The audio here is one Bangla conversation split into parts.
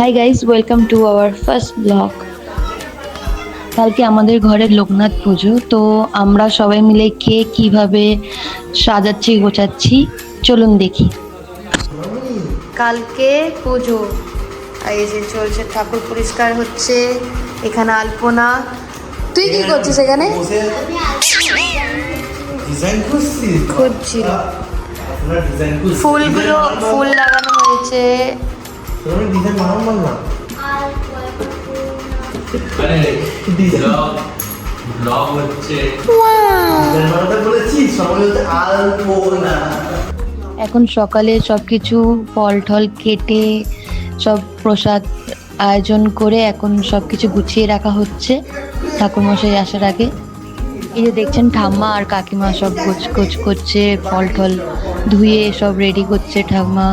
Hi guys, welcome to our first blog. কালকে আমাদের ঘরের লোকনাথ পুজো, তো আমরা সবাই মিলে কে কিভাবে সাজাচ্ছি গোছাচ্ছি চলুন দেখি। কালকে পুজো, এই যে চলছে, ঠাকুর পরিষ্কার হচ্ছে, এখানে আলপনা। তুই কি করছিস এখানে? খুঁজছিল ফুলগুলো, ফুল লাগানো হয়েছে। এখন সকালে সবকিছু ফল টল কেটে সব প্রসাদ আয়োজন করে এখন সবকিছু গুছিয়ে রাখা হচ্ছে ঠাকুরমশাই আসার আগে। এই যে দেখছেন ঠাম্মা আর কাকিমা সব গোছ করছে, ফল টল ধুয়ে সব রেডি করছে ঠাম্মা।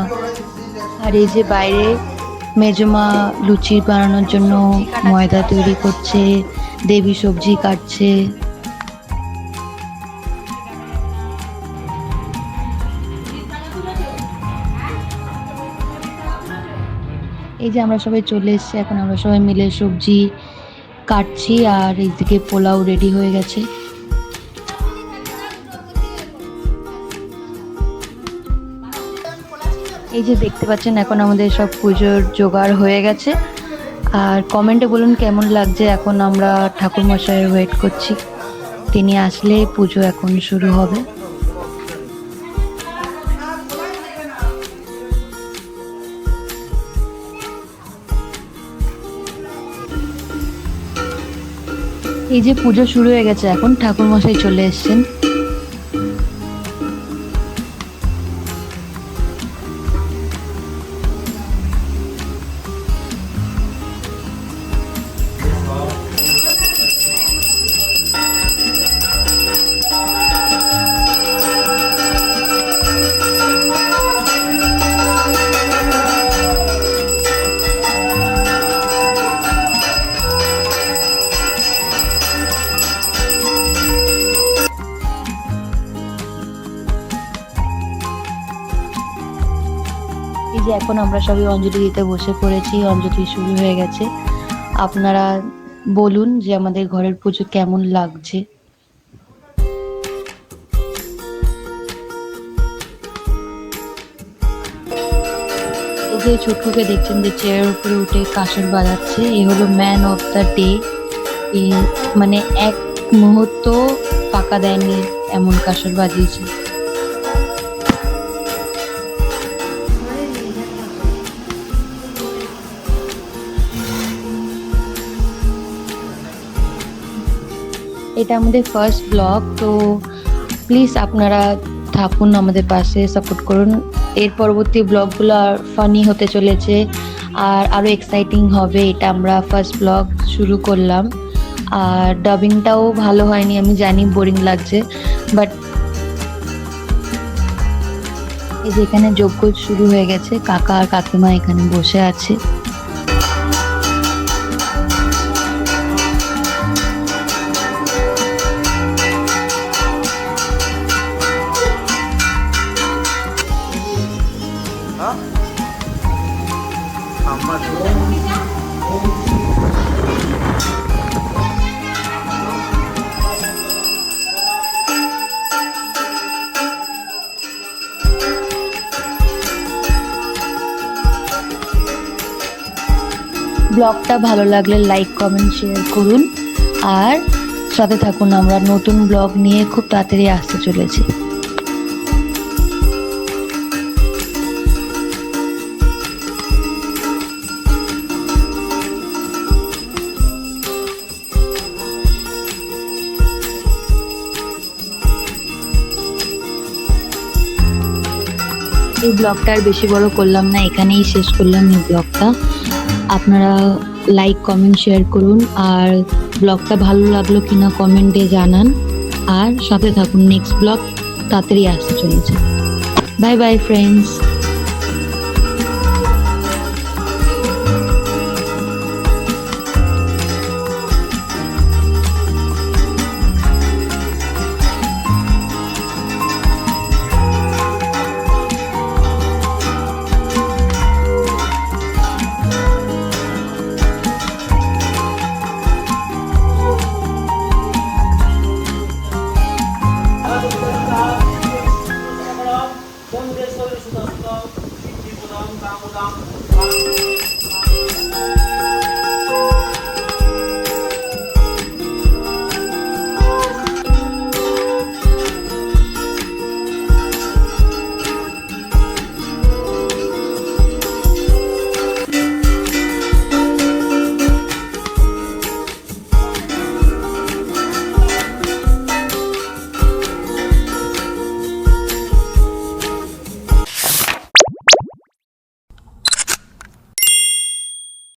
আর এই যে বাইরে মেজমা লুচি বানানোর জন্য ময়দা তৈরি করছে, দেবী সবজি কাটছে। এই যে আমরা সবাই চলে এসেছি, এখন আমরা সবাই মিলে সবজি কাটছি আর এইদিকে পোলাও রেডি হয়ে গেছে। এই যে দেখতে পাচ্ছেন এখন আমাদের সব পুজোর জোগাড় হয়ে গেছে। আর কমেন্টে বলুন কেমন লাগছে। এখন আমরা ঠাকুর মশাইয়ের ওয়েট করছি, তিনি আসলে পুজো এখন শুরু হবে। এই যে পুজো শুরু হয়ে গেছে, এখন ঠাকুর মশাই চলে এসেছেন। এই যে এখন আমরা সবাই অঞ্জলি দিতে বসে পড়েছি, অঞ্জলি শুরু হয়ে গেছে। আপনারা বলুন যে আমাদের ঘরের পুজো কেমন লাগছে। এই যে ছোট্টুকে দেখছেন যে চেয়ারের উপরে উঠে কাসর বাজাচ্ছে, এ হলো ম্যান অফ দ্য ডে। মানে এক মুহূর্ত ফাঁকা দেয়নি, এমন কাসর বাজিয়েছে। এটা আমাদের ফার্স্ট ব্লগ, তো প্লিজ আপনারা থাকুন আমাদের পাশে, সাপোর্ট করুন। এর পরবর্তী ব্লগগুলো আর ফানি হতে চলেছে আর আরও এক্সাইটিং হবে। এটা আমরা ফার্স্ট ব্লগ শুরু করলাম, আর ডাবিংটাও ভালো হয়নি, আমি জানি বোরিং লাগছে, বাট এই যে এখানে যজ্ঞ শুরু হয়ে গেছে, কাকা আর কাকিমা এখানে বসে আছে। ব্লগটা ভালো লাগলে লাইক কমেন্ট শেয়ার করুন আর সাথে থাকুন। আমরা নতুন ব্লগ নিয়ে খুব তাড়াতাড়ি আসতে চলেছি। এই ব্লগটা আর বেশি বড় করলাম না, এখানেই শেষ করলাম এই ব্লগটা। আপনারা লাইক কমেন্ট শেয়ার করুন আর ব্লগটা ভালো লাগলো কিনা কমেন্টে জানান, আর সাথে থাকুন। নেক্সট ব্লগ তাড়াতাড়ি আসতে চলেছে। Bye bye friends.